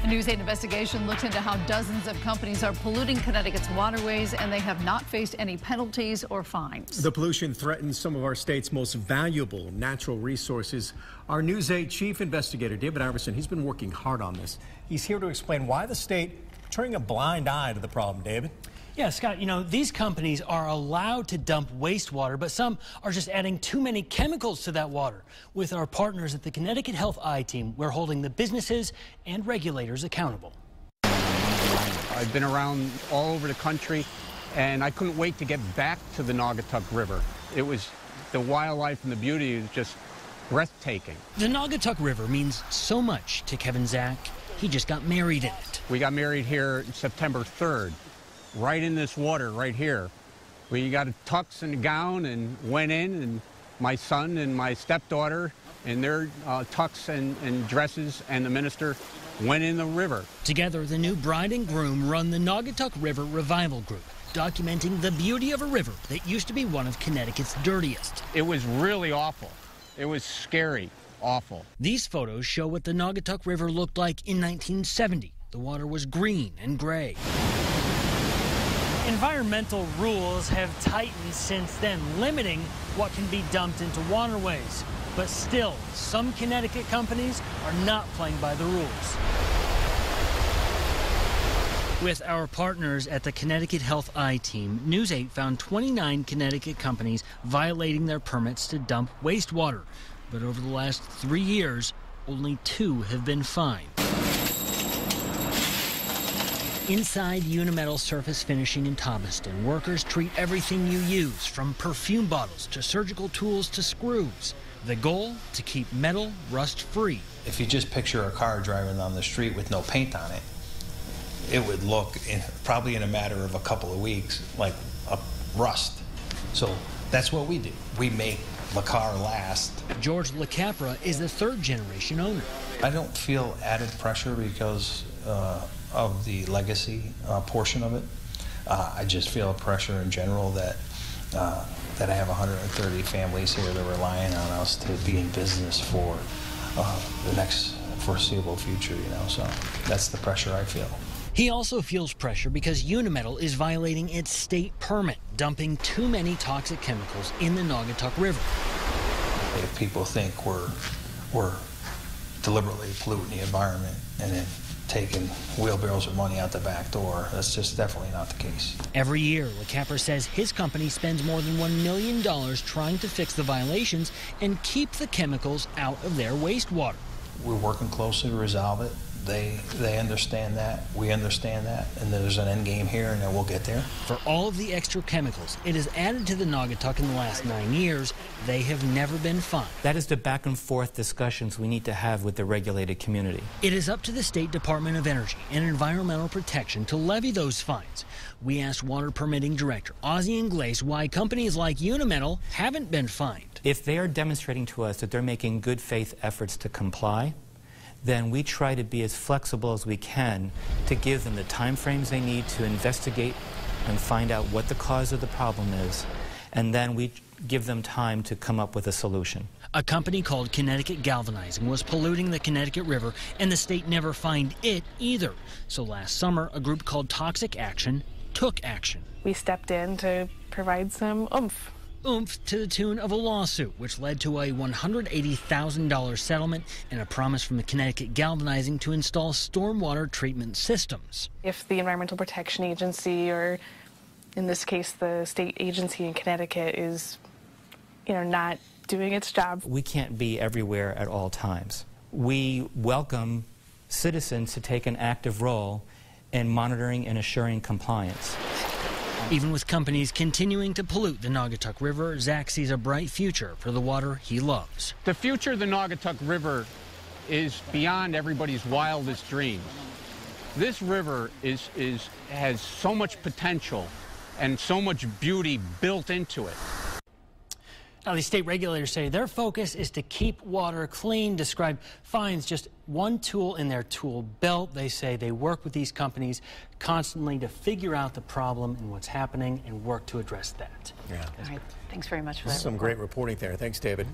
A News 8 investigation looks into how dozens of companies are polluting Connecticut's waterways, and they have not faced any penalties or fines. The pollution threatens some of our state's most valuable natural resources. Our News 8 chief investigator, David Iverson, he's been working hard on this. He's here to explain why the state turning a blind eye to the problem. David? Yeah, Scott, you know, these companies are allowed to dump wastewater, but some are just adding too many chemicals to that water. With our partners at the Connecticut Health I-Team, we're holding the businesses and regulators accountable. I've been around all over the country, and I couldn't wait to get back to the Naugatuck River. It was the wildlife and the beauty is just breathtaking. The Naugatuck River means so much to Kevin Zach. He just got married in it. We got married here September 3rd. Right in this water right here. We got a tux and a gown and went in, and my son and my stepdaughter in their tux and dresses, and the minister went in the river. Together, the new bride and groom run the Naugatuck River Revival Group, documenting the beauty of a river that used to be one of Connecticut's dirtiest. It was really awful. It was scary, awful. These photos show what the Naugatuck River looked like in 1970. The water was green and gray. Environmental rules have tightened since then, limiting what can be dumped into waterways. But still, some Connecticut companies are not playing by the rules. With our partners at the Connecticut Health I-Team, News 8 found 29 Connecticut companies violating their permits to dump wastewater. But over the last 3 years, only 2 have been fined. Inside Unimetal Surface Finishing in Thomaston, workers treat everything you use, from perfume bottles to surgical tools to screws. The goal? To keep metal rust-free. If you just picture a car driving down the street with no paint on it, it would look, probably in a matter of a couple of weeks, like a rust. So that's what we do. We make the car last. George LaCapra is the 3rd-generation owner. I don't feel added pressure because of the legacy portion of it. I just feel a pressure in general that I have 130 families here that are relying on us to be in business for the next foreseeable future, you know, so that's the pressure I feel. He also feels pressure because Unimetal is violating its state permit, dumping too many toxic chemicals in the Naugatuck River. If people think we're deliberately polluting the environment and then taking wheelbarrows of money out the back door, that's just definitely not the case. Every year, LaCapra says his company spends more than $1 million trying to fix the violations and keep the chemicals out of their wastewater. We're working closely to resolve it. They understand that, we understand that, and there's an end game here, and then we'll get there. For all of the extra chemicals it has added to the Naugatuck in the last 9 years, they have never been fined. That is the back and forth discussions we need to have with the regulated community. It is up to the State Department of Energy and Environmental Protection to levy those fines. We asked Water Permitting Director Ozzie Ingles why companies like Unimetal haven't been fined. If they are demonstrating to us that they're making good faith efforts to comply, then we try to be as flexible as we can to give them the time frames they need to investigate and find out what the cause of the problem is, and then we give them time to come up with a solution. A company called Connecticut Galvanizing was polluting the Connecticut River, and the state never fined it either. So last summer, a group called Toxic Action took action. We stepped in to provide some oomph. Oomph to the tune of a lawsuit, which led to a $180,000 settlement and a promise from the Connecticut Galvanizing to install stormwater treatment systems. If the Environmental Protection Agency, or in this case the state agency in Connecticut, is, you know, not doing its job. We can't be everywhere at all times. We welcome citizens to take an active role in monitoring and assuring compliance. Even with companies continuing to pollute the Naugatuck River, Zach sees a bright future for the water he loves. The future of the Naugatuck River is beyond everybody's wildest dreams. This river has so much potential and so much beauty built into it. Now, the state regulators say their focus is to keep water clean. Describe fines just one tool in their tool belt. They say they work with these companies constantly to figure out the problem and what's happening and work to address that. Yeah. All right. Thanks very much for that. Some great reporting there. Thanks, David.